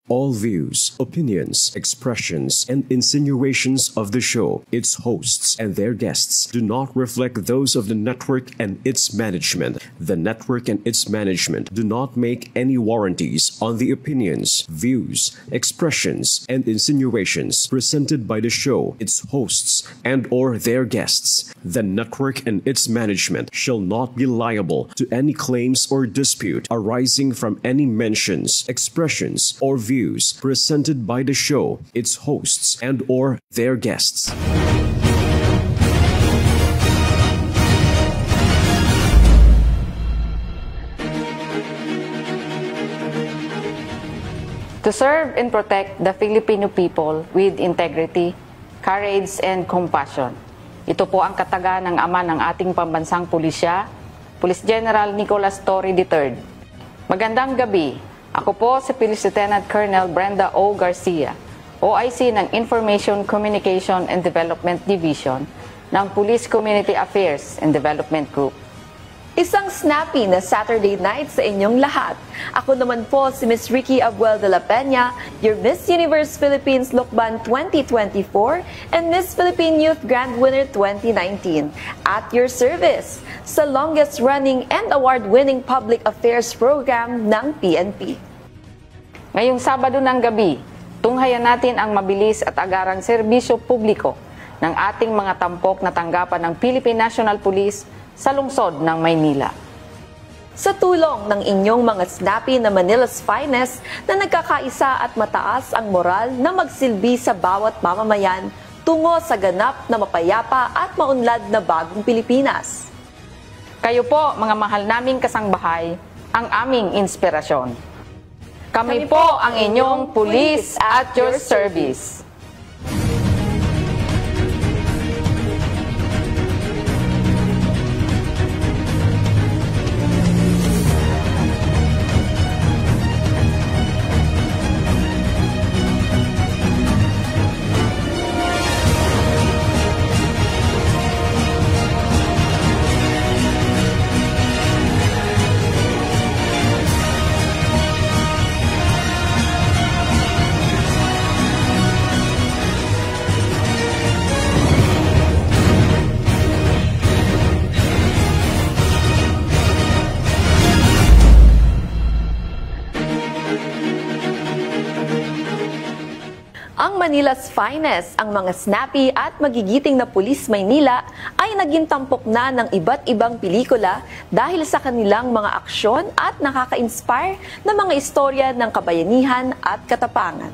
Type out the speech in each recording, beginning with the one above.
All views, opinions, expressions, and insinuations of the show, its hosts, and their guests do not reflect those of the network and its management. The network and its management do not make any warranties on the opinions, views, expressions, and insinuations presented by the show, its hosts, and/or their guests. The network and its management shall not be liable to any claims or dispute arising from any mentions, expressions, or views presented by the show, its hosts, and/or their guests. To serve and protect the Filipino people with integrity, courage, and compassion. Ito po ang kataga ng ama ng ating pambansang pulisya, Police General Nicolas Torre III. Magandang gabi. Ako po si Police Lieutenant Colonel Brenda O. Garcia, OIC ng Information Communication and Development Division ng Police Community Affairs and Development Group. Isang snappy na Saturday night sa inyong lahat. Ako naman po si Miss Ricky Abuel de la Peña, your Miss Universe Philippines Lokban 2024 and Miss Philippine Youth Grand Winner 2019. At your service sa longest running and award-winning public affairs program ng PNP. Ngayong Sabado ng gabi, tunghayan natin ang mabilis at agarang serbisyo publiko ng ating mga tampok na tanggapan ng Philippine National Police sa lungsod ng Maynila. Sa tulong ng inyong mga snappy na Manila's finest na nagkakaisa at mataas ang moral na magsilbi sa bawat mamamayan tungo sa ganap na mapayapa at maunlad na bagong Pilipinas. Kayo po, mga mahal naming kasangbahay, ang aming inspirasyon. Kami po ang inyong police at your service. Ang Manila's finest, ang mga snappy at magigiting na pulis Maynila ay naging tampok na ng iba't ibang pelikula dahil sa kanilang mga aksyon at nakaka-inspire na mga istorya ng kabayanihan at katapangan.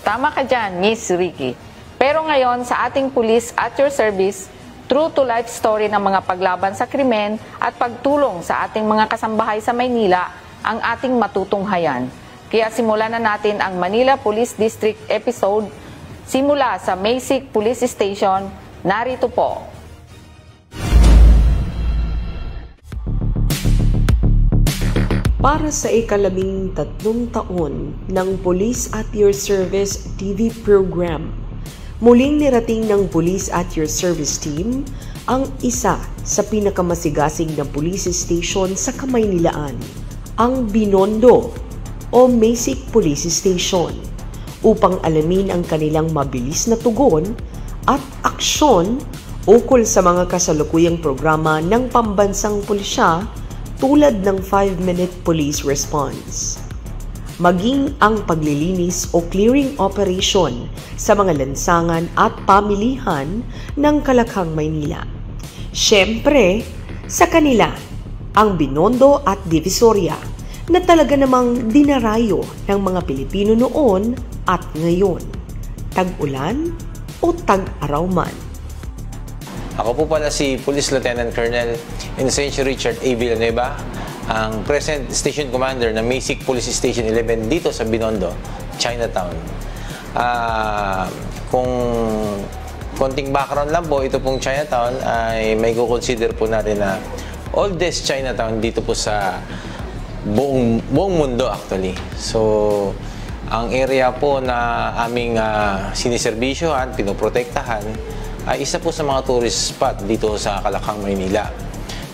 Tama ka dyan, Miss Ricky. Pero ngayon sa ating police at your service, true-to-life story ng mga paglaban sa krimen at pagtulong sa ating mga kasambahay sa Maynila ang ating matutunghayan. Kaya simulan na natin ang Manila Police District episode simula sa Maysik Police Station. Narito po. Para sa ika-13 taon ng Police at Your Service TV program, muling nirating ng Police at Your Service team ang isa sa pinakamasigasig na police station sa Kamaynilaan, ang Binondo o Maysik Police Station, upang alamin ang kanilang mabilis na tugon at aksyon ukol sa mga kasalukuyang programa ng pambansang pulisya tulad ng 5-minute police response. Maging ang paglilinis o clearing operation sa mga lansangan at pamilihan ng Kalakhang, Maynila. Siyempre, sa kanila, ang Binondo at Divisoria na talaga namang dinarayo ng mga Pilipino noon at ngayon, tag-ulan o tag-araw man. Ako po pala si Police Lieutenant Colonel Inocencio Richard A. Villanueva, ang present Station Commander ng Maysik Police Station 11 dito sa Binondo, Chinatown. Kung konting background lang po, ito pong Chinatown ay may consider po natin na oldest Chinatown dito po sa buong mundo actually. So, ang area po na aming siniserbisyohan, pinoprotektahan, ay isa po sa mga tourist spot dito sa Kalakhang, Maynila.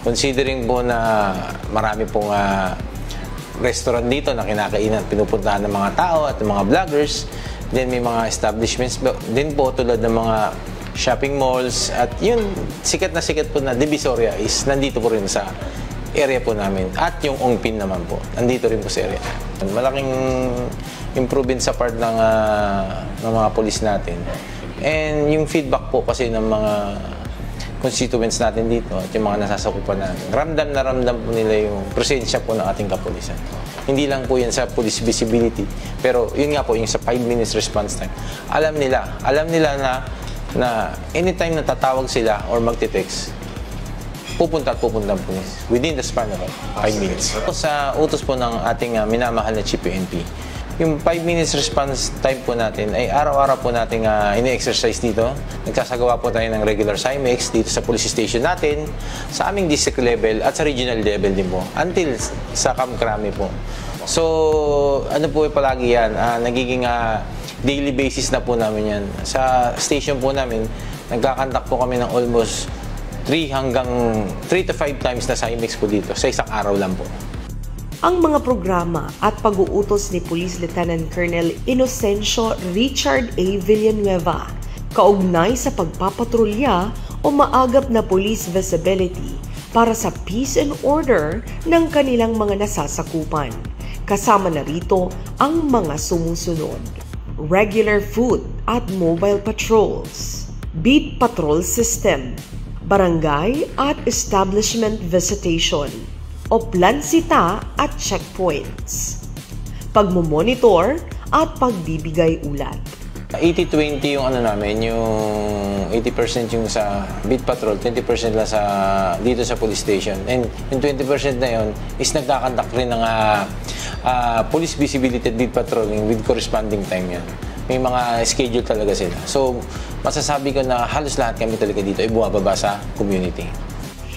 Considering po na marami pong restaurant dito na kinakainan at pinupuntahan ng mga tao at ng mga vloggers. Then may mga establishments din po tulad ng mga shopping malls. At yun, sikat po na Divisoria is nandito po rin sa area po namin. At yung Ongpin naman po, nandito rin po sa area. Malaking improvement sa part ng mga police natin. And yung feedback po kasi ng mga constituents natin dito at yung mga nasasakupan natin, ramdam po nila yung presensya po ng ating kapulisan. Hindi lang po yan sa police visibility, pero yun nga po, yung sa 5 minutes response time. Alam nila na anytime na tatawag sila or magte-text, pupunta ang police within the span of 5 minutes. Sa utos po ng ating minamahal na Chief PNP, yung 5 minutes response time po natin ay araw-araw po natin ini-exercise dito. Nagsasagawa po tayo ng regular CIMEX dito sa police station natin, sa aming district level at sa regional level din po, until sa Kamkrami po. So, ano po palagi yan, nagiging daily basis na po namin yan. Sa station po namin, nagkakandak po kami ng almost 3 to 5 times na CIMEX po dito sa isang araw lang po. Ang mga programa at pag-uutos ni Police Lieutenant Colonel Inocencio Richard A. Villanueva kaugnay sa pagpapatrolya o maagap na police visibility para sa peace and order ng kanilang mga nasasakupan. Kasama na rito ang mga sumusunod: regular foot at mobile patrols, beat patrol system, barangay at establishment visitation, o plansita at checkpoints, pagmomonitor at pagbibigay ulat. 80-20 yung namin, yung 80% yung sa beat patrol, 20% lang dito sa police station. And yung 20% na yun is nagkakandak rin ng police visibility beat patrolling with corresponding time yan. May mga schedule talaga sila. So, masasabi ko na halos lahat kami talaga dito ay bumababa sa community.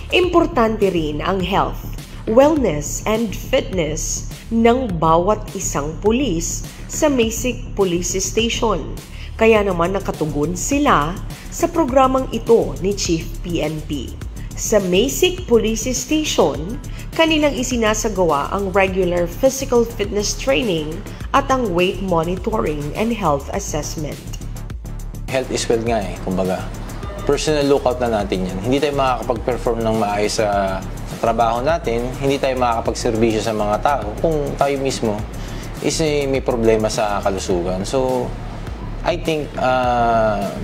Importante rin ang health, wellness and fitness ng bawat isang pulis sa Masic Police Station. Kaya naman nakatugon sila sa programang ito ni Chief PNP. Sa Masic Police Station, kanilang isinasagawa ang regular physical fitness training at ang weight monitoring and health assessment. Health is wealth nga kumbaga. Personal lookout na natin yan. Hindi tayo makakapag-perform ng maayos sa trabaho natin, hindi tayo makakapagserbisyo sa mga tao kung tayo mismo is may problema sa kalusugan. So, I think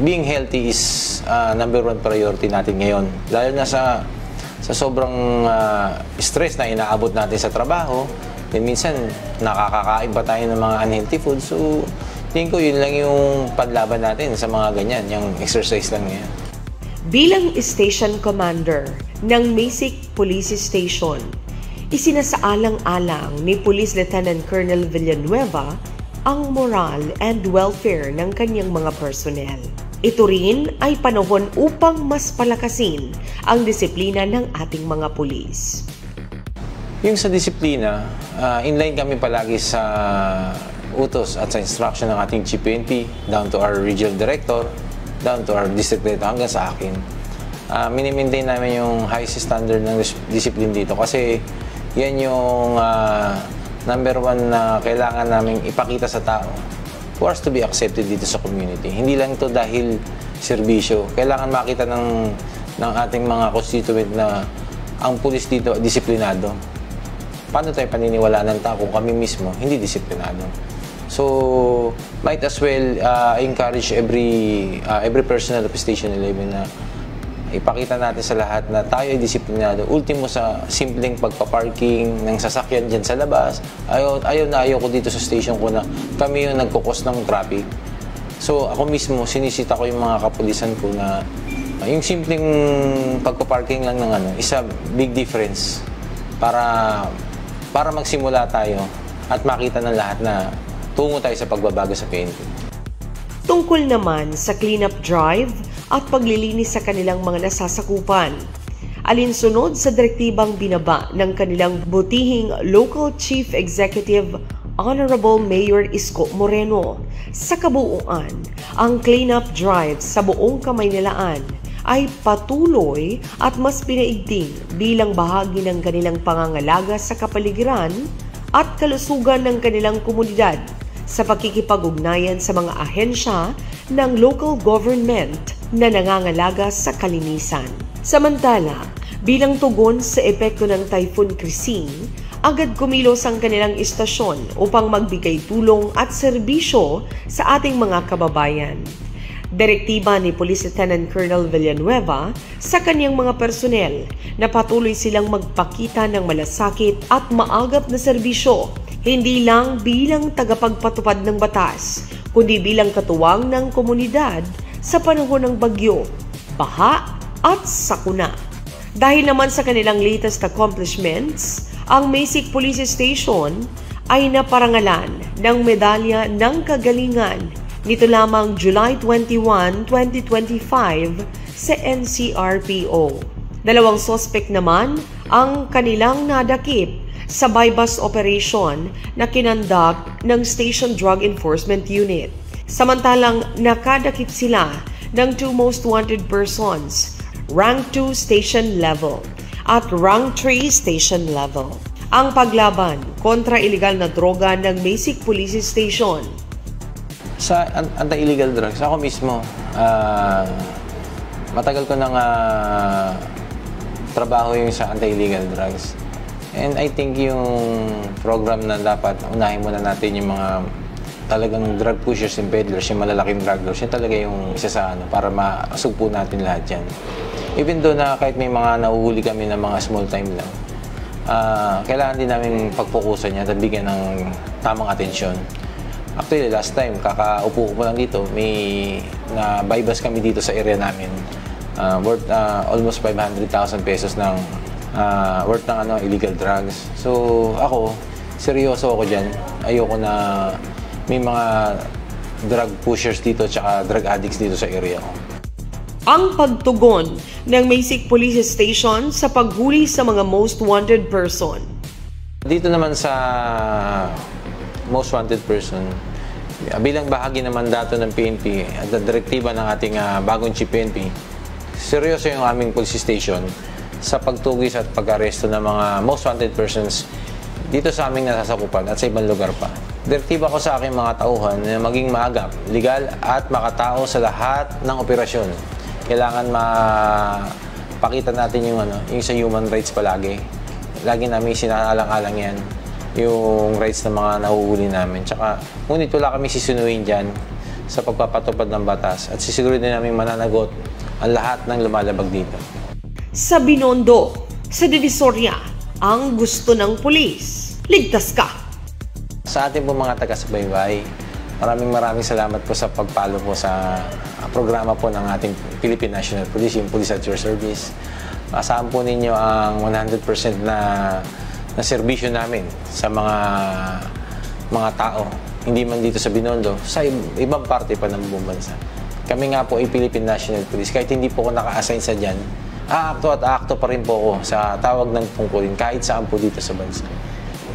being healthy is number 1 priority natin ngayon. Dahil na sa sobrang stress na inaabot natin sa trabaho, then minsan nakakakain pa tayo ng mga unhealthy food. So, tingin ko yun lang yung panlaban natin sa mga ganyan, yung exercise lang yan. Bilang Station Commander ng Masic Police Station, isinasaalang-alang ni Police Lieutenant Colonel Villanueva ang moral and welfare ng kanyang mga personnel. Ito rin ay panahon upang mas palakasin ang disiplina ng ating mga pulis. Yung sa disiplina, inline kami palagi sa utos at sa instruction ng ating Chief PNP, down to our regional director, down to our district director, hanggang sa akin. Minimaintain namin yung highest standard ng discipline dito kasi yan yung number 1 na kailangan namin ipakita sa tao for us to be accepted dito sa community. Hindi lang ito dahil serbisyo. Kailangan makita ng ating mga constituent na ang pulis dito disiplinado. Paano tayo paniniwalaan ng tao kung kami mismo hindi disiplinado? So, might as well encourage every personnel of Station 11 na ipakita natin sa lahat na tayo ay disiplinado. Ultimo sa simpleng pagpaparking ng sasakyan dyan sa labas. Ayaw ko dito sa station ko na kami yung nagkukos ng traffic. So, ako mismo, sinisita ko yung mga kapulisan ko na yung simpleng pagpaparking lang ng is a big difference para magsimula tayo at makita ng lahat na tungo tayo sa pagbabago sa PNP. Tungkol naman sa cleanup drive at paglilinis sa kanilang mga nasasakupan, alinsunod sa direktibang binaba ng kanilang butihing Local Chief Executive Honorable Mayor Isko Moreno, sa kabuuan, ang cleanup drive sa buong Kamaynilaan ay patuloy at mas pinaigting bilang bahagi ng kanilang pangangalaga sa kapaligiran at kalusugan ng kanilang komunidad sa pakikipag-ugnayan sa mga ahensya ng local government na nangangalaga sa kalinisan. Samantala, bilang tugon sa epekto ng Typhoon Christine, agad kumilos ang kanilang istasyon upang magbigay tulong at serbisyo sa ating mga kababayan. Direktiba ni Police Lieutenant Colonel Villanueva sa kanyang mga personnel na patuloy silang magpakita ng malasakit at maagap na serbisyo, hindi lang bilang tagapagpatupad ng batas, kundi bilang katuwang ng komunidad sa panahon ng bagyo, baha at sakuna. Dahil naman sa kanilang latest accomplishments, ang Masic Police Station ay naparangalan ng medalya ng kagalingan nito lamang July 21, 2025 sa NCRPO. 2 suspect naman ang kanilang nadakip sa buy-bust operation na kinandak ng Station Drug Enforcement Unit. Samantalang nakadakip sila ng 2 most wanted persons, rank 2 station level at rank 3 station level. Ang paglaban kontra illegal na droga ng Masic Police Station. Sa anti-illegal drugs, ako mismo, matagal ko nang trabaho yung sa anti-illegal drugs. And I think yung program na dapat unahin muna natin yung mga talagang drug pushers and peddlers, yung malalaking drug lords, yun talaga yung isa sa para masugpo natin lahat yan. Even though na kahit may mga nahuhuli kami ng mga small time lang, kailangan din namin pagpokusan niya at bigyan ng tamang atensyon. Actually, last time, kakaupo ko pa lang dito, may na-buy-bust kami dito sa area namin. Worth almost 500,000 pesos ng worth ng illegal drugs. So, ako, seryoso ako dyan. Ayoko na may mga drug pushers dito tsaka drug addicts dito sa area ko. Ang pagtugon ng Masic Police Station sa paghuli sa mga most wanted person. Dito naman sa most wanted person, bilang bahagi naman dato ng PNP at direktiba ng ating bagong chief PNP, seryoso yung aming police station sa pagtugis at pag-aresto ng mga most wanted persons dito sa aming nasasakupan at sa ibang lugar pa. Direktiba ko sa aking mga tauhan na maging maagap, legal at makatao sa lahat ng operasyon. Kailangan mapakita natin yung sa human rights palagi. Lagi namin sinaalang-alang yan, yung rights ng mga nahuhuli namin. Tsaka, ngunit wala kami sisunuin dyan sa pagpapatupad ng batas at sisigurin din namin mananagot ang lahat ng lumalabag dito. Sa Binondo, sa Divisoria, ang gusto ng pulis, ligtas ka! Sa ating po mga taga-subaybay, maraming salamat po sa pagpalo po sa programa po ng ating Philippine National Police, yung Police at Your Service. Asahan po ninyo ang 100% na serbisyo namin sa mga tao, hindi man dito sa Binondo, sa ibang parte pa ng buong bansa. Kami nga po ay Philippine National Police, kahit hindi po ako naka-assign sa dyan, aakto pa rin po ako sa tawag ng tungkulin kahit saan po dito sa bansa.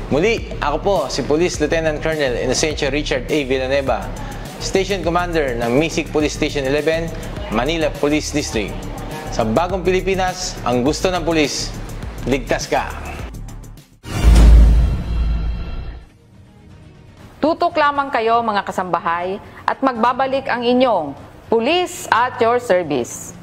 Muli, ako po si Police Lieutenant Colonel Inocencio Richard A. Villanueva, Station Commander ng Masic Police Station 11, Manila Police District. Sa bagong Pilipinas, ang gusto ng pulis, ligtas ka! Tutok lamang kayo mga kasambahay at magbabalik ang inyong Police at Your Service.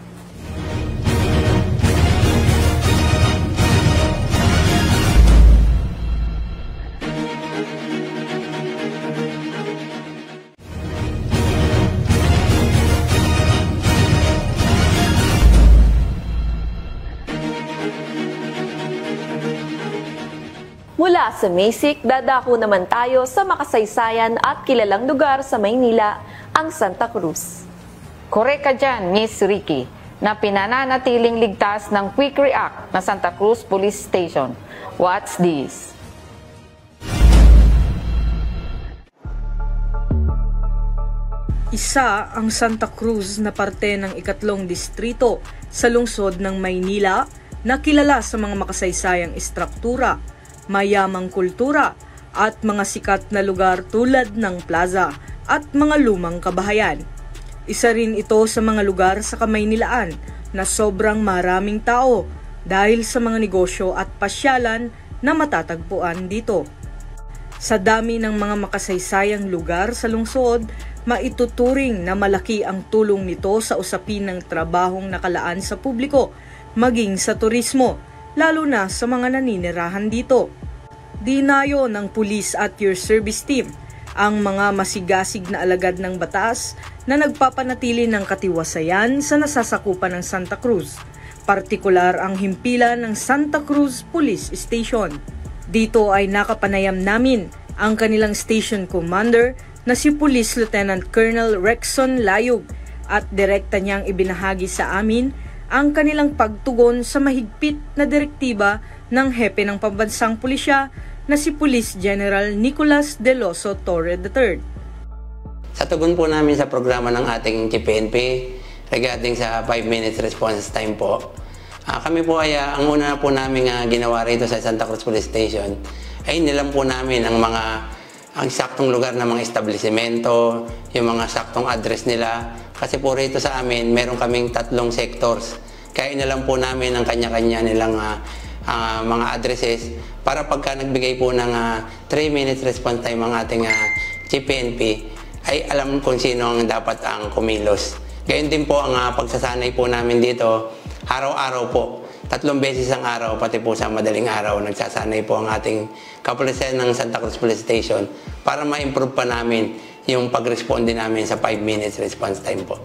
Mula sa Masic, dadako naman tayo sa makasaysayan at kilalang lugar sa Maynila, ang Santa Cruz. Korek ka dyan, Miss Ricky, na pinananatiling ligtas ng Quick React na Santa Cruz Police Station. What's this? Isa ang Santa Cruz na parte ng ikatlong distrito sa lungsod ng Maynila na kilala sa mga makasaysayang istruktura, mayamang kultura at mga sikat na lugar tulad ng plaza at mga lumang kabahayan. Isa rin ito sa mga lugar sa Kamaynilaan na sobrang maraming tao dahil sa mga negosyo at pasyalan na matatagpuan dito. Sa dami ng mga makasaysayang lugar sa lungsod, maituturing na malaki ang tulong nito sa usapin ng trabahong nakalaan sa publiko, maging sa turismo, lalo na sa mga naninirahan dito. Dinayo ng Police at Your Service Team ang mga masigasig na alagad ng batas na nagpapanatili ng katiwasayan sa nasasakupan ng Santa Cruz, partikular ang himpilan ng Santa Cruz Police Station. Dito ay nakapanayam namin ang kanilang station commander na si Police Lieutenant Colonel Rexon Layug at direkta niyang ibinahagi sa amin ang kanilang pagtugon sa mahigpit na direktiba ng hepe ng pambansang pulisya na si Police General Nicolas Deloso Torre III. Sa tugon po namin sa programa ng ating PNP regarding sa 5 minutes response time po, kami po ay ang una po namin ginawa rito sa Santa Cruz Police Station ay nilam po namin ang saktong lugar ng mga establishmento, yung mga saktong address nila. Kasi po rito sa amin, meron kaming 3 sectors. Kaya nilam po namin ang kanya-kanya nilang mga addresses para pagka nagbigay po ng 3 minutes response time ang ating PNP ay alam kung sino ang dapat ang kumilos. Gayon din po ang pagsasanay po namin dito, araw-araw po, 3 beses ang araw, pati po sa madaling araw, nagsasanay po ang ating kapulisan ng Santa Cruz Police Station para ma-improve pa namin yung pag-responde namin sa 5 minutes response time po.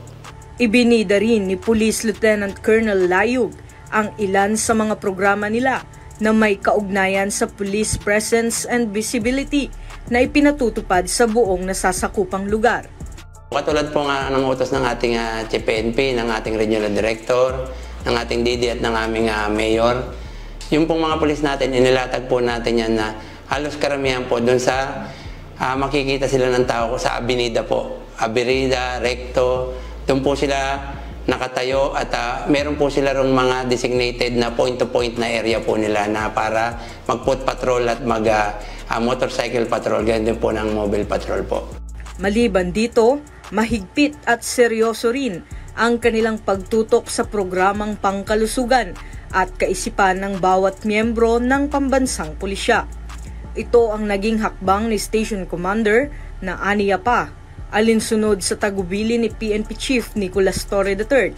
Ibinida rin ni Police Lieutenant Colonel Layug ang ilan sa mga programa nila na may kaugnayan sa police presence and visibility na ipinatutupad sa buong nasasakupang lugar. Katulad po nga ng utos ng ating PNP, ng ating regional director, ng ating DD at ng aming mayor, yung pong mga pulis natin, inilatag po natin yan na halos karamihan po doon sa makikita sila ng tao sa Avenida po. Avenida, Recto, doon po sila nakatayo at meron po sila rong mga designated na point-to-point na area po nila na para mag-foot patrol at mag-motorcycle patrol, ganyan din po ng mobile patrol po. Maliban dito, mahigpit at seryoso rin ang kanilang pagtutok sa programang pangkalusugan at kaisipan ng bawat miyembro ng pambansang pulisya. Ito ang naging hakbang ni Station Commander na aniya pa, alinsunod sa tagubili ni PNP Chief Nicolas Torre III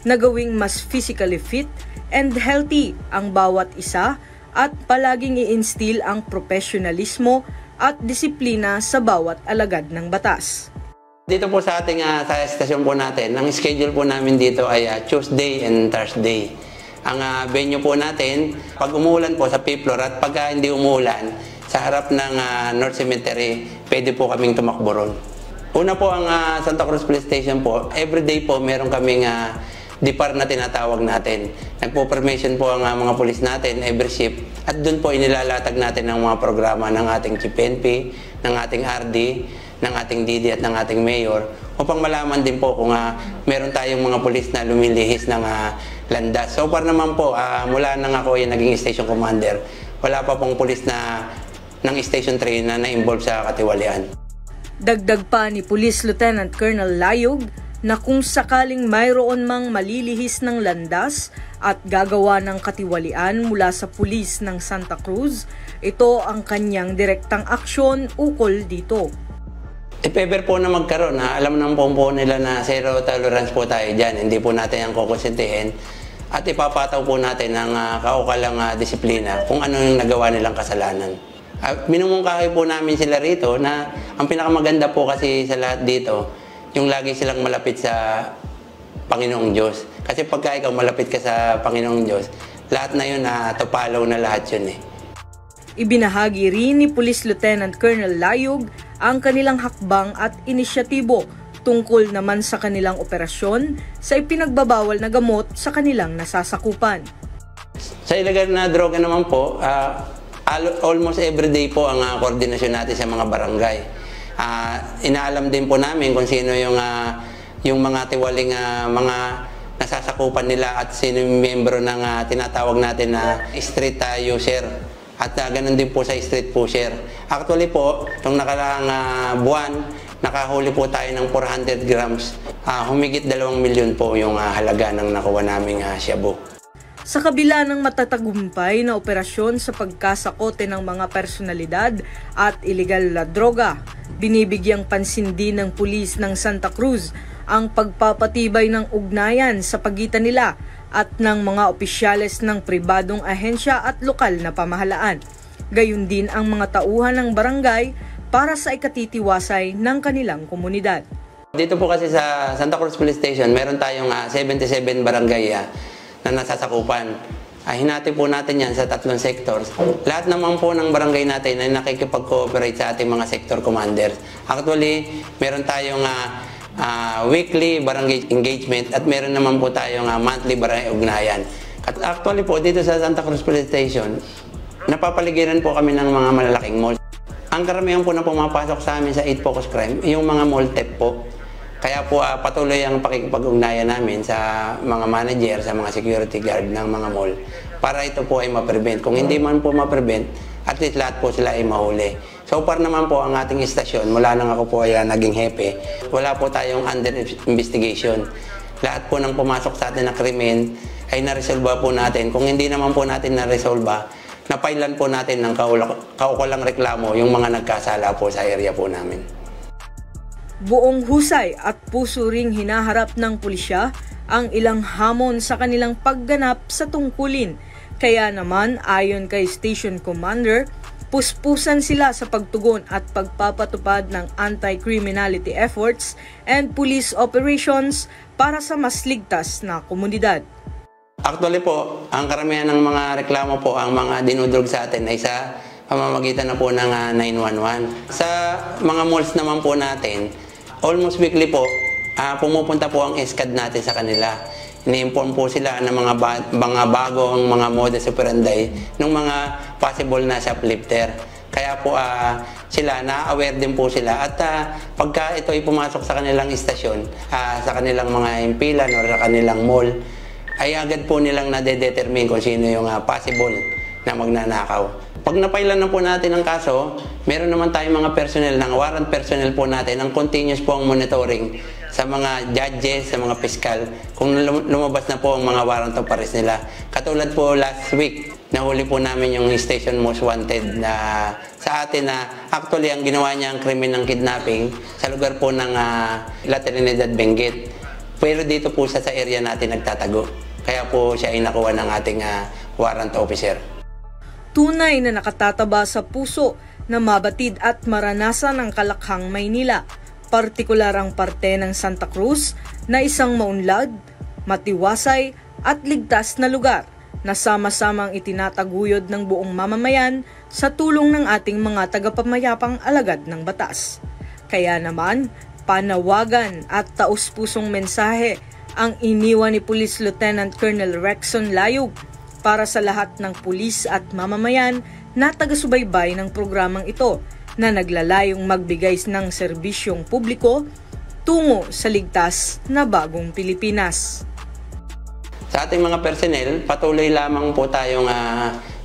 na gawing mas physically fit and healthy ang bawat isa at palaging i-instill ang profesionalismo at disiplina sa bawat alagad ng batas. Dito po sa ating sa estasyon po natin, ang schedule po namin dito ay Tuesday and Thursday. Ang venue po natin, pag umuulan po sa P-floor at pag hindi umuulan, sa harap ng North Cemetery, pwede po kaming tumakbo ron. Una po ang Santa Cruz Police Station po, everyday po meron kaming depart na tinatawag natin. Nagpo-permission po ang mga pulis natin every shift at doon po inilalatag natin ang mga programa ng ating PNP, ng ating RD, ng ating DD at ng ating mayor upang malaman din po kung meron tayong mga pulis na lumilihis ng landas. So far naman po, mula nang ako ay naging station commander, wala pa pong pulis ng Station 3 na na-involve sa katiwalian. Dagdag pa ni Police Lieutenant Colonel Layug na kung sakaling mayroon mang malilihis ng landas at gagawa ng katiwalian mula sa pulis ng Santa Cruz, ito ang kanyang direktang aksyon ukol dito. If ever po na magkaroon, alam naman po nila na zero tolerance po tayo dyan. Hindi po natin ang kukonsintihin at ipapataw po natin ng kaukalang disiplina kung ano yung nagawa nilang kasalanan. Minumungkahi po namin sila rito na ang pinakamaganda po kasi sa lahat dito, yung lagi silang malapit sa Panginoong Diyos. Kasi pagka ikaw malapit ka sa Panginoong Diyos, lahat na yun to follow na lahat yun eh. Ibinahagi rin ni Police Lieutenant Colonel Layug ang kanilang hakbang at inisyatibo tungkol naman sa kanilang operasyon sa ipinagbabawal na gamot sa kanilang nasasakupan. Sa illegal na droga naman po, almost every day po ang koordinasyon natin sa mga barangay. Inaalam din po namin kung sino yung mga tiwaling mga nasasakupan nila at sino yung miyembro ng tinatawag natin na street user. At ganun din po sa street pusher. Actually po, nung nakaraang buwan, nakahuli po tayo ng 400 grams. Humigit 2 milyon po yung halaga ng nakuha naming shabu. Sa kabila ng matatagumpay na operasyon sa pagkasakote ng mga personalidad at ilegal na droga, binibigyang pansin din ng pulis ng Santa Cruz ang pagpapatibay ng ugnayan sa pagitan nila at ng mga opisyales ng pribadong ahensya at lokal na pamahalaan. Gayon din ang mga tauhan ng barangay para sa ikatitiwasay ng kanilang komunidad. Dito po kasi sa Santa Cruz Police Station, meron tayong 77 barangay na nasasakupan. Hinati po natin yan sa 3 sectors. Lahat naman po ng barangay natin ay nakikipag-cooperate sa ating mga sector commanders. Actually, meron tayong weekly barangay engagement at meron naman po tayong monthly barangay ugnayan. At actually po, dito sa Santa Cruz Police Station, napapaligiran po kami ng mga malalaking malls. Ang karamihan po na pumapasok sa amin sa 8 Focus Crime, yung mga mall theft po. Kaya po patuloy ang pakikipag-ugnayan namin sa mga manager, sa mga security guard ng mga mall para ito po ay ma-prevent. Kung hindi man po ma-prevent, at least lahat po sila ay mahuli. So far naman po ang ating istasyon, mula nang ako po ay naging hepe, wala po tayong under investigation. Lahat po ng pumasok sa atin na krimen ay naresolba po natin. Kung hindi naman po natin naresolba, napailan po natin ng kaukulang reklamo yung mga nagkasala po sa area po namin. Buong husay at puso ring hinaharap ng pulisya ang ilang hamon sa kanilang pagganap sa tungkulin. Kaya naman, ayon kay Station Commander, puspusan sila sa pagtugon at pagpapatupad ng anti-criminality efforts and police operations para sa mas ligtas na komunidad. Actually po, ang karamihan ng mga reklamo po, ang mga dinudrog sa atin ay sa pamamagitan na po ng 911. Sa mga malls naman po natin, almost weekly po, pumupunta po ang SCAD natin sa kanila. Ini-inform po sila ng mga bagong mga modus operandi ng mga possible na shoplifter. Kaya po sila, na-aware din po sila. At pagka ito ay pumasok sa kanilang istasyon, sa kanilang mga impilan o sa kanilang mall, ay agad po nilang nade-determine kung sino yung possible na magnanakaw. Pag napailan na po natin ang kaso, meron naman tayong mga personnel, ng warrant personnel po natin, ang continuous po ang monitoring sa mga judges, sa mga piskal, kung lumabas na po ang mga warrant of arrest nila. Katulad po last week, nahuli po namin yung station most wanted na sa atin na actually ang ginawa niya ang krimen ng kidnapping sa lugar po ng La Trinidad, Benguet. Pero dito po sa area natin nagtatago. Kaya po siya ay nakuha ng ating warrant officer. Tunay na nakatataba sa puso na mabatid at maranasan ang Kalakhang, Maynila, partikular ang parte ng Santa Cruz na isang maunlad, matiwasay at ligtas na lugar na sama-samang itinataguyod ng buong mamamayan sa tulong ng ating mga tagapamayapang alagad ng batas. Kaya naman, panawagan at taus-pusong mensahe ang iniwan ni Police Lieutenant Colonel Rexon Layug para sa lahat ng pulis at mamamayan na taga-subaybay ng programang ito na naglalayong magbigay ng serbisyong publiko tungo sa ligtas na bagong Pilipinas. Sa ating mga personnel, patuloy lamang po tayong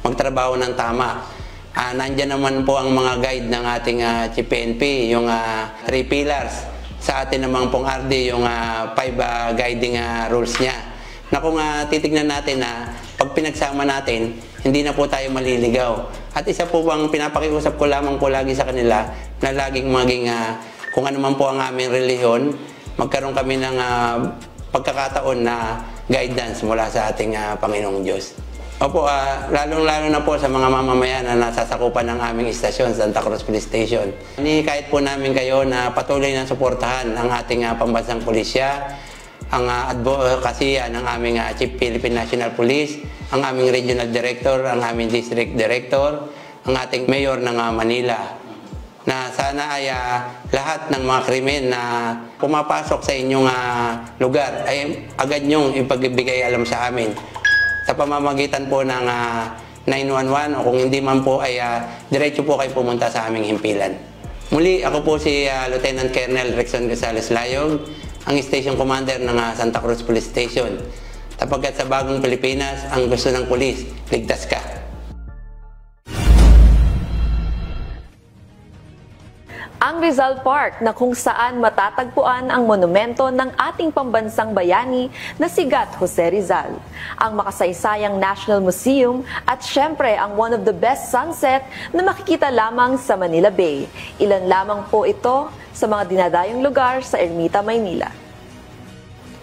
magtrabaho ng tama. Nandiyan naman po ang mga guide ng ating PNP, yung 3 pillars. Sa atin naman pong RD, yung 5 guiding rules niya. Na kung titignan natin na pag pinagsama natin, hindi na po tayo maliligaw. At isa po bang pinapakiusap ko lamang po lagi sa kanila na laging maging, kung ano man po ang aming relihiyon, magkaroon kami ng pagkakataon na guidance mula sa ating Panginoong Diyos. Opo, lalong-lalo na po sa mga mamamayan na nasasakupan ng aming istasyon, Santa Cruz Police Station. Kahit po namin kayo na patuloy na suportahan ang ating pambansang pulisya, ang advocacy ng aming Chief Philippine National Police, ang aming Regional Director, ang aming District Director, ang ating Mayor ng Manila. Na sana ay lahat ng mga krimen na pumapasok sa inyong lugar ay agad nyong ipagbigay alam sa amin. Sa pamamagitan po ng 911 o kung hindi man po ay diretso po kayo pumunta sa aming himpilan. Muli, ako po si Lieutenant Colonel Rexon Gonzales Layog, ang Station Commander ng Santa Cruz Police Station. Sapagkat sa bagong Pilipinas, ang gusto ng pulis, ligtas ka. Ang ang Rizal Park na kung saan matatagpuan ang monumento ng ating pambansang bayani na si Gat Jose Rizal, ang makasaysayang National Museum at syempre ang one of the best sunset na makikita lamang sa Manila Bay. Ilan lamang po ito sa mga dinadayong lugar sa Ermita, Maynila.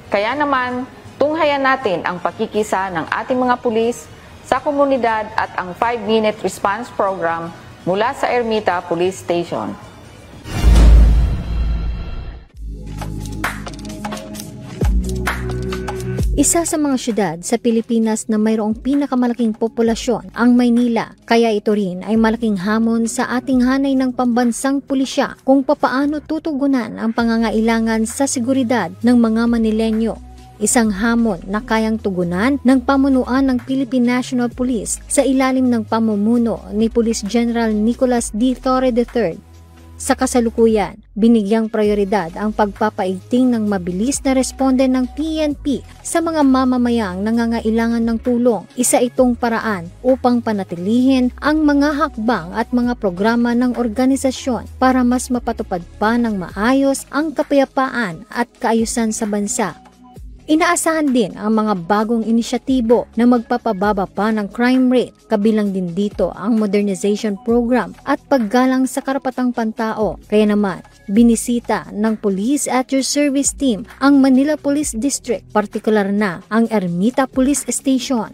Kaya naman, tunghayan natin ang pakikisa ng ating mga pulis sa komunidad at ang 5-minute response program mula sa Ermita Police Station. Isa sa mga syudad sa Pilipinas na mayroong pinakamalaking populasyon ang Maynila, kaya ito rin ay malaking hamon sa ating hanay ng pambansang pulisya kung papaano tutugunan ang pangangailangan sa seguridad ng mga Manilenyo. Isang hamon na kayang tugunan ng pamunuan ng Philippine National Police sa ilalim ng pamumuno ni Police General Nicolas D. Torre III. Sa kasalukuyan, binigyang prioridad ang pagpapaigting ng mabilis na responde ng PNP sa mga mamamayang nangangailangan ng tulong. Isa itong paraan upang panatilihin ang mga hakbang at mga programa ng organisasyon para mas mapatupad pa ng maayos ang kapayapaan at kaayusan sa bansa. Inaasahan din ang mga bagong inisyatibo na magpapababa pa ng crime rate, kabilang din dito ang modernization program at paggalang sa karapatang pantao. Kaya naman, binisita ng Police at Your Service Team ang Manila Police District, partikular na ang Ermita Police Station.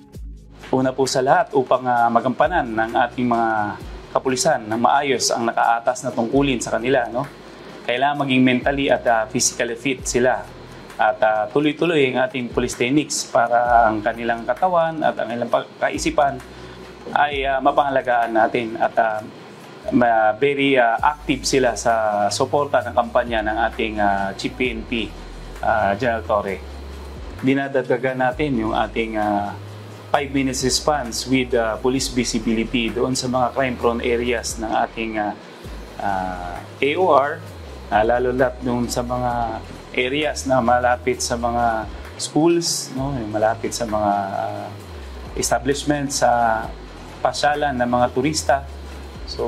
Una po sa lahat, upang magampanan ng ating mga kapulisan ng maayos ang nakaatas na tungkulin sa kanila, kailangan maging mentally at physically fit sila. At tuloy-tuloy ang ating police techniques para ang kanilang katawan at ang kanilang kaisipan ay mapangalagaan natin at very active sila sa suporta ng kampanya ng ating Chief PNP, General Torre. Dinadagdagan natin yung ating 5 minutes response with police visibility doon sa mga crime-prone areas ng ating AOR, lalo lahat doon sa mga areas na malapit sa mga schools, malapit sa mga establishments, sa pasyalan ng mga turista. So,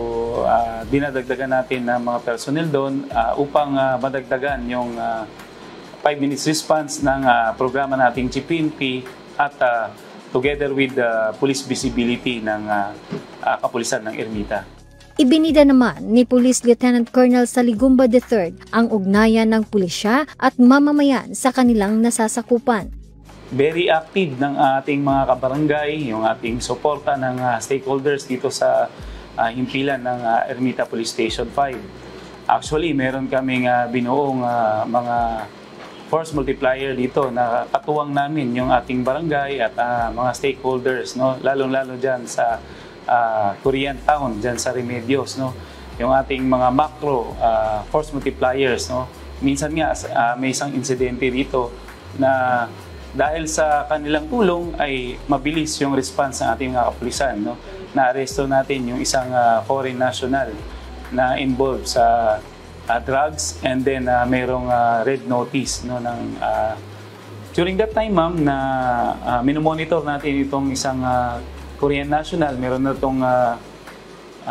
dinadagdagan natin ng mga personnel doon upang madagdagan yung 5 minutes response ng programa nating GPNP at together with the police visibility ng kapulisan ng Ermita. Ibinida naman ni Police Lieutenant Colonel Saligumba III ang ugnayan ng pulisya at mamamayan sa kanilang nasasakupan. Very active ng ating mga kabarangay, yung ating suporta ng stakeholders dito sa himpilan ng Ermita Police Station 5. Actually, meron kaming binuong mga force multiplier dito na katuwang namin yung ating barangay at mga stakeholders, lalong-lalo dyan sa Korean Town, dyan sa Remedios, yung ating mga macro force multipliers. Minsan nga may isang insidente dito na dahil sa kanilang tulong ay mabilis yung response ng ating mga kapulisan. Na-aresto natin yung isang foreign national na involved sa drugs, and then mayroong red notice during that time, ma'am, na minomonitor natin itong isang Korean national. Meron na itong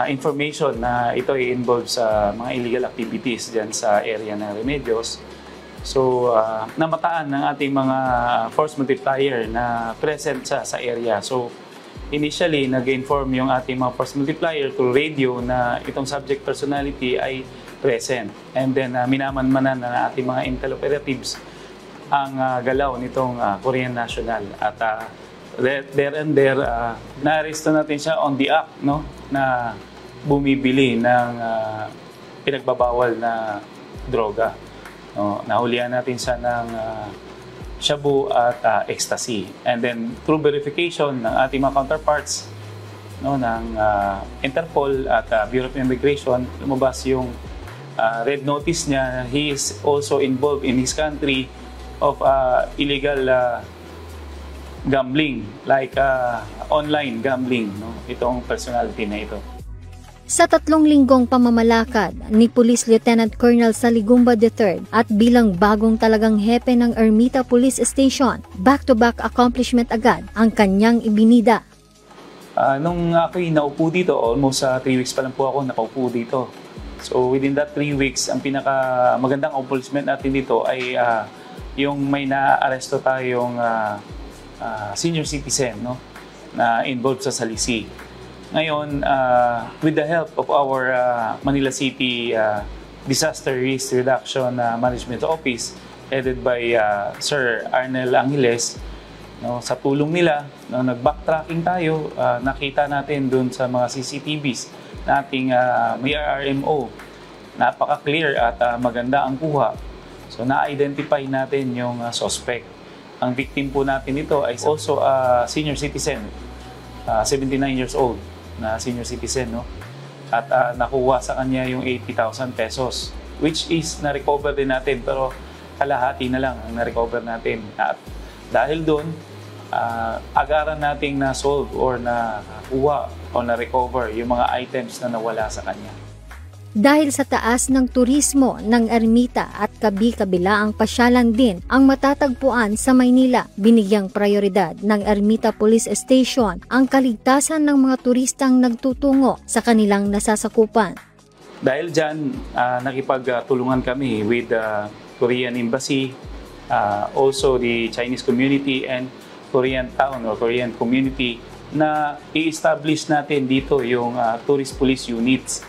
information na ito ay involved sa mga illegal activities dyan sa area ng Remedios. So, namataan ng ating mga force multiplier na present sa area. So, initially, nag-inform yung ating mga force multiplier through radio na itong subject personality ay present. And then, minamanmanan na ating mga intel operatives ang galaw nitong Korean national. At there and there, na-arresto natin siya on the act, na bumibili ng pinagbabawal na droga. Nahulihan natin siya ng shabu at ecstasy. And then, through verification ng ating mga counterparts, ng Interpol at Bureau of Immigration, lumabas yung red notice niya. He is also involved in his country of illegal gambling, like online gambling, itong personality na ito. Sa 3 linggong pamamalakad ni Police Lieutenant Colonel Saligumba III at bilang bagong talagang hepe ng Ermita Police Station, back-to-back accomplishment agad ang kanyang ibinida. Nung ako'y naupo dito, almost 3 weeks pa lang po ako nakaupo dito So within that 3 weeks, ang pinakamagandang accomplishment natin dito ay yung may na-aresto tayong senior citizen, no, na involved sa salisi. Ngayon, with the help of our Manila City Disaster Risk Reduction Management Office, headed by Sir Arnel Angeles, no, sa tulong nila, no, nag-backtracking tayo, nakita natin dun sa mga CCTVs na ating may RMO. Napaka-clear at maganda ang kuha. So, na-identify natin yung suspect. Ang victim po natin ito ay also a senior citizen, 79 years old na senior citizen, no? At nakuha sa kanya yung 80,000 pesos, which is na-recover din natin, pero kalahati na lang ang na-recover natin. At dahil doon, agaran nating na-solve or nakuha o na-recover yung mga items na nawala sa kanya. Dahil sa taas ng turismo ng ermita at kabi-kabilaang pasyalan din ang matatagpuan sa Maynila, binigyang prioridad ng Ermita Police Station ang kaligtasan ng mga turistang nagtutungo sa kanilang nasasakupan. Dahil dyan, nakipagtulungan kami with the Korean Embassy, also the Chinese community and Korean town or Korean community na i-establish natin dito yung tourist police units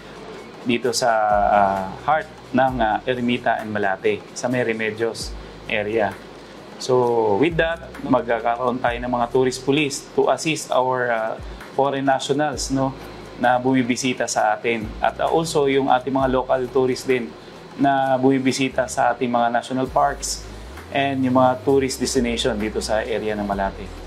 dito sa heart ng Ermita and Malate, sa may Remedios area. So with that, magkakaroon tayo ng mga tourist police to assist our foreign nationals, no, na bumibisita sa atin. At also yung ating mga local tourists din na bumibisita sa ating mga national parks and yung mga tourist destination dito sa area ng Malate.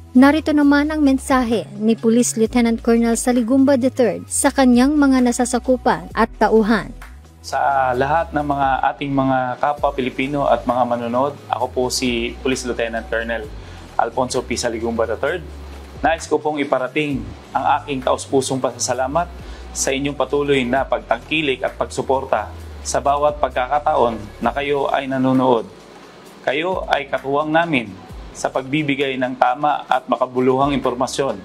Narito naman ang mensahe ni Police Lieutenant Colonel Saligumba III sa kanyang mga nasasakupan at tauhan. Sa lahat ng mga ating mga kapwa Pilipino at mga manonood, ako po si Police Lieutenant Colonel Alfonso P. Saligumba III. Nais ko pong iparating ang aking taus-pusong pasasalamat sa inyong patuloy na pagtangkilik at pagsuporta sa bawat pagkakataon na kayo ay nanonood. Kayo ay katuwang namin sa pagbibigay ng tama at makabuluhang impormasyon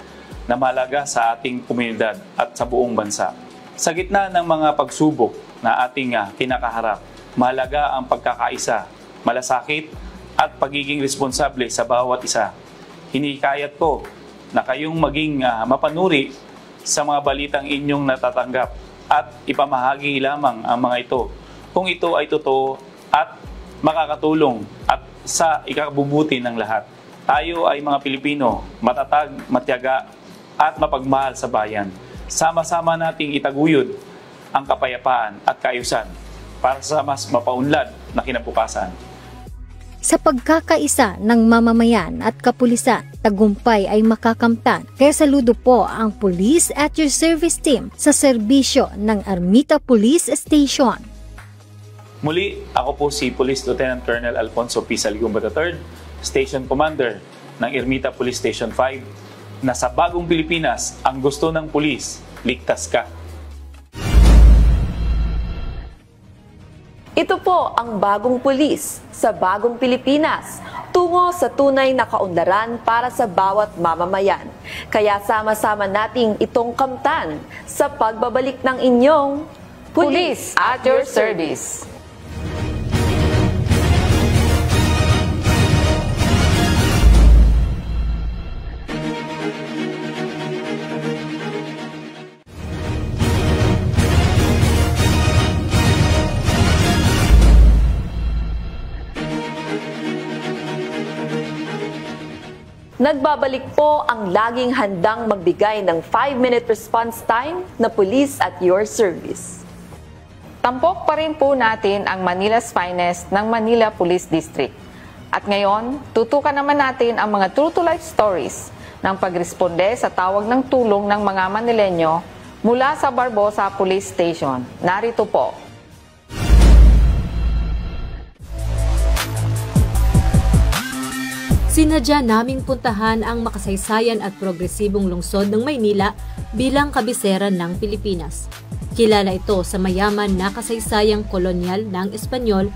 na mahalaga sa ating komunidad at sa buong bansa. Sa gitna ng mga pagsubok na ating kinakaharap, mahalaga ang pagkakaisa, malasakit at pagiging responsable sa bawat isa. Hinikayat ko na kayong maging mapanuri sa mga balitang inyong natatanggap at ipamahagi lamang ang mga ito kung ito ay totoo at makakatulong at sa ikabubuti ng lahat. Tayo ay mga Pilipino, matatag, matyaga at mapagmahal sa bayan. Sama-sama nating itaguyod ang kapayapaan at kaayusan para sa mas mapaunlad na kinabukasan. Sa pagkakaisa ng mamamayan at kapulisan, tagumpay ay makakamtan. Kaya saludo po ang Police at Your Service Team sa serbisyo ng Ermita Police Station. Muli, ako po si Police Lieutenant Colonel Alfonso P. Saligumba III, Station Commander ng Ermita Police Station 5, na sa bagong Pilipinas, ang gusto ng pulis, ligtas ka. Ito po ang bagong pulis sa bagong Pilipinas, tungo sa tunay na kaunlaran para sa bawat mamamayan. Kaya sama-sama nating itong kamtan sa pagbabalik ng inyong Police at Your Service. Nagbabalik po ang laging handang magbigay ng 5-minute response time na Police at Your Service. Tampok pa rin po natin ang Manila's Finest ng Manila Police District. At ngayon, tutukan naman natin ang mga true-to-life stories ng pagresponde sa tawag ng tulong ng mga Manileño mula sa Barbosa Police Station. Narito po. Sinadya naming puntahan ang makasaysayan at progresibong lungsod ng Maynila bilang kabisera ng Pilipinas. Kilala ito sa mayaman na kasaysayang kolonyal ng Espanyol.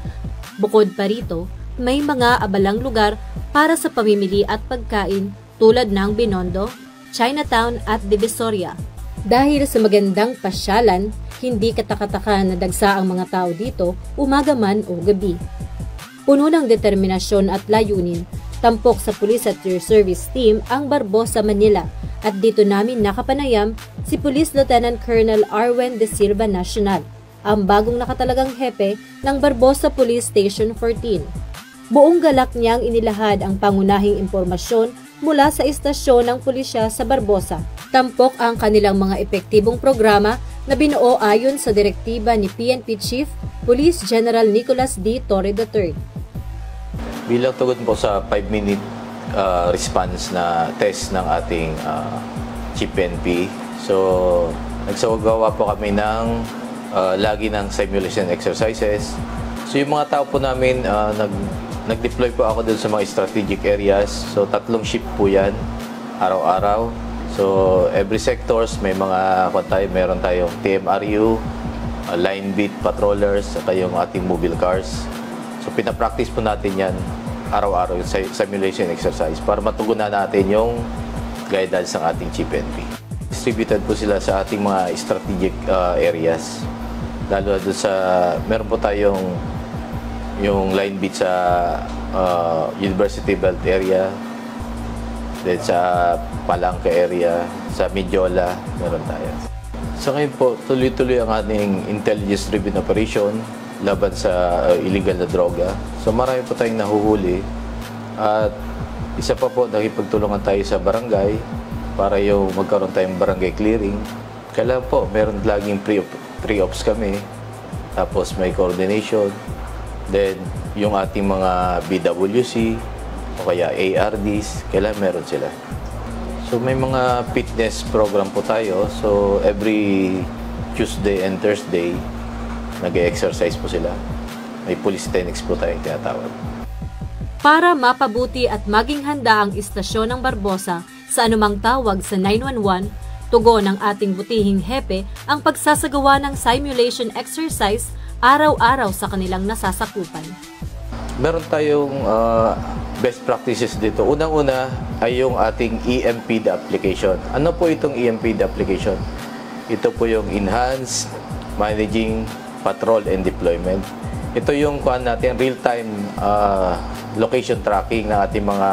Bukod pa rito, may mga abalang lugar para sa pamimili at pagkain tulad ng Binondo, Chinatown at Divisoria. Dahil sa magandang pasyalan, hindi katakataka na dagsa ang mga tao dito, umaga man o gabi. Puno ng determinasyon at layunin, tampok sa Police at Your Service Team ang Barbosa, Manila, at dito namin nakapanayam si Police Lieutenant Colonel Arwen De Silva Nacional, ang bagong nakatalagang hepe ng Barbosa Police Station 14. Buong galak niyang inilahad ang pangunahing impormasyon mula sa istasyon ng pulisya sa Barbosa. Tampok ang kanilang mga epektibong programa na binuo ayon sa direktiba ni PNP Chief Police General Nicolas D. Torre III. Bilang tugon po sa 5-minute response na test ng ating Chief PNP, so nagsagawa po kami ng lagi ng simulation exercises. So yung mga tao po namin, nag-deploy po ako dun sa mga strategic areas. So 3 shift po yan, araw-araw. So every sectors may mga meron tayong TMRU, line beat patrollers, saka yung ating mobile cars. So pinapractice po natin yan araw-araw yung simulation exercise para matugunan natin yung guidance ng ating Chief PNP. Distributed po sila sa ating mga strategic areas. Lalo doon sa, meron po tayong yung line beat sa University Belt area, then sa Palangka area, sa Medjola, meron tayo. So ngayon po, tuloy-tuloy ang ating intelligence-driven operation laban sa illegal na droga. So marami po tayong nahuhuli at isa pa po, nakipagtulungan tayo sa barangay para yung magkaroon tayong barangay clearing. Kailangan po, meron laging pre-ops kami, tapos may coordination. Then, yung ating mga BWC o kaya ARDs, kailangan meron sila. So, may mga fitness program po tayo. So, every Tuesday and Thursday, nag-exercise po sila. May police clinics po tayong tinatawag. Para mapabuti at maging handa ang istasyon ng Barbosa sa anumang tawag sa 911, tugon ng ating butihing hepe ang pagsasagawa ng simulation exercise araw-araw sa kanilang nasasakupan. Meron tayong best practices dito. Unang-una ay yung ating EMPD application. Ano po itong EMPD application? Ito po yung Enhanced Managing Patrol and Deployment. Ito yung kuhan natin, real-time location tracking ng ating mga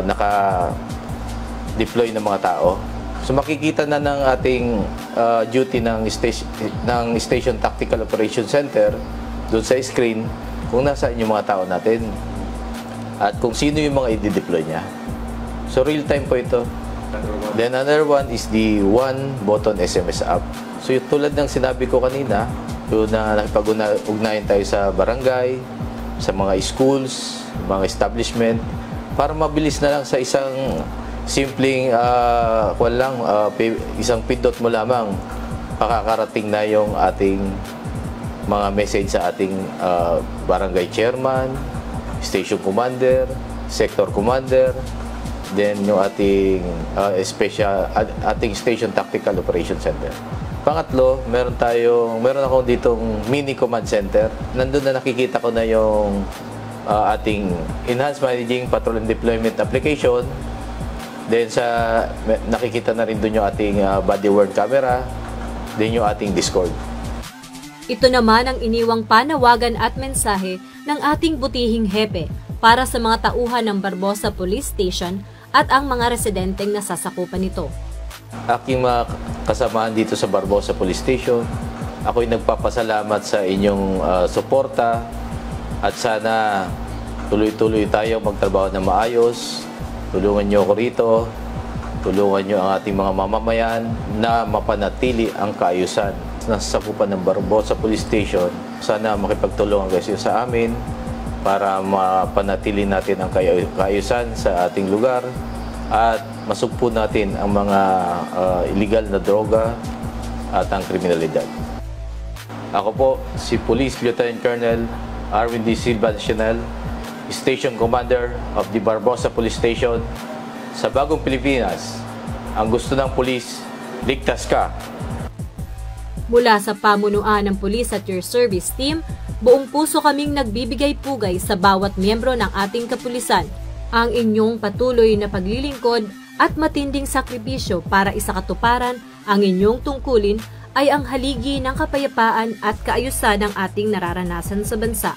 naka-deploy na mga tao. So makikita na ng ating duty ng Station Tactical Operation Center doon sa screen kung nasaan yung mga tao natin at kung sino yung mga i-deploy niya. So real time po ito. Then another one is the one button SMS app. So yung tulad ng sinabi ko kanina, yung na nakipag-ugnayan tayo sa barangay, sa mga schools, mga establishment, para mabilis na lang sa isang simpleng isang pindot mo lamang makakarating na yung ating mga message sa ating barangay chairman, station commander, sector commander, then yung ating ating station tactical operation center. Pangatlo, meron akong ditong mini command center. Nandun na nakikita ko na yung ating Enhanced Managing Patrol and Deployment application. Then nakikita na rin doon yung ating body-worn camera, then yung ating Discord. Ito naman ang iniwang panawagan at mensahe ng ating butihing hepe para sa mga tauhan ng Barbosa Police Station at ang mga residenteng nasasakupan nito. Aking mga kasamahan dito sa Barbosa Police Station, ako'y nagpapasalamat sa inyong suporta at sana tuloy-tuloy tayong magtrabaho na maayos. Tulungan niyo ako rito, tulungan niyo ang ating mga mamamayan na mapanatili ang kaayusan. Nasasakupan ng Barbosa Police Station, sana makipagtulungan kayo sa amin para mapanatili natin ang kaayusan sa ating lugar at masugpo natin ang mga illegal na droga at ang kriminalidad. Ako po si Police Lieutenant Colonel Arwen D. Silva Nacional, Station Commander of the Barbosa Police Station. Sa bagong Pilipinas, ang gusto ng pulis, ligtas ka. Mula sa pamunuan ng Police at Your Service Team, buong puso kaming nagbibigay pugay sa bawat miyembro ng ating kapulisan. Ang inyong patuloy na paglilingkod at matinding sakripisyo para isakatuparan Ang inyong tungkulin ay ang haligi ng kapayapaan at kaayusan ng ating nararanasan sa bansa.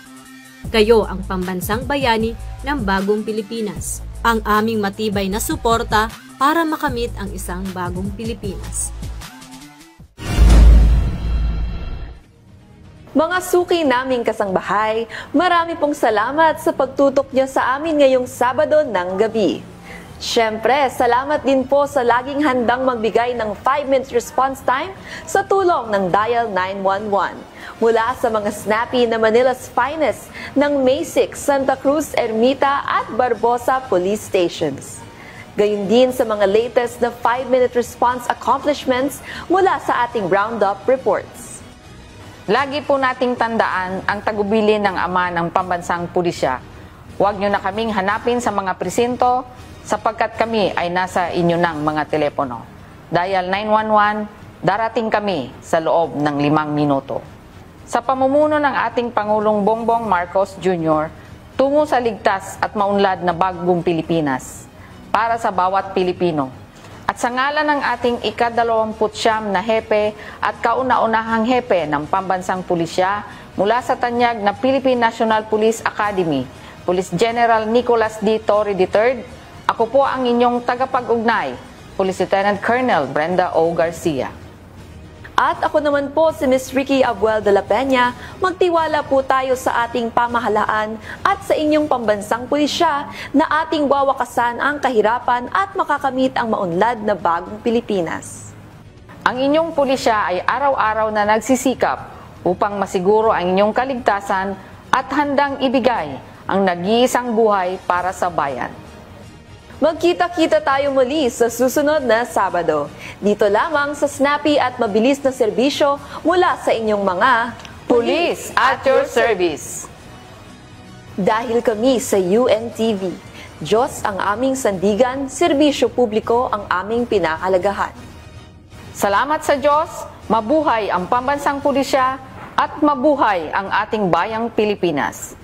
Kayo ang pambansang bayani ng bagong Pilipinas, ang aming matibay na suporta para makamit ang isang bagong Pilipinas. Mga suki naming kasangbahay, marami pong salamat sa pagtutok niyo sa amin ngayong Sabado ng gabi. Siyempre, salamat din po sa laging handang magbigay ng 5-minute response time sa tulong ng Dial 911. Mula sa mga snappy na Manila's finest ng Maysik, Santa Cruz, Ermita at Barbosa Police Stations. Gayun din sa mga latest na 5-minute response accomplishments mula sa ating roundup reports. Lagi po nating tandaan ang tagubilin ng ama ng pambansang pulisya. Huwag nyo na kaming hanapin sa mga presinto sapagkat kami ay nasa inyo ng mga telepono. Dial 911, darating kami sa loob ng 5 minuto. Sa pamumuno ng ating Pangulong Bongbong Marcos Jr., tungo sa ligtas at maunlad na bagong Pilipinas para sa bawat Pilipino. At sa ngalan ng ating ika-29 na hepe at kauna-unahang hepe ng pambansang pulisya mula sa tanyag na Philippine National Police Academy, Police General Nicolas D. Torre III, ako po ang inyong tagapag-ugnay, Police Lieutenant Colonel Brenda O. Garcia. At ako naman po si Ms. Ricky Abuel de la Peña, magtiwala po tayo sa ating pamahalaan at sa inyong pambansang pulisya na ating wawakasan ang kahirapan at makakamit ang maunlad na bagong Pilipinas. Ang inyong pulisya ay araw-araw na nagsisikap upang masiguro ang inyong kaligtasan at handang ibigay ang nag-iisang buhay para sa bayan. Magkita-kita tayo muli sa susunod na Sabado. Dito lamang sa snappy at mabilis na serbisyo mula sa inyong mga Police at your service. Dahil kami sa UNTV, Diyos ang aming sandigan, serbisyo publiko ang aming pinakalagahan. Salamat sa Diyos, mabuhay ang pambansang pulisya at mabuhay ang ating bayang Pilipinas.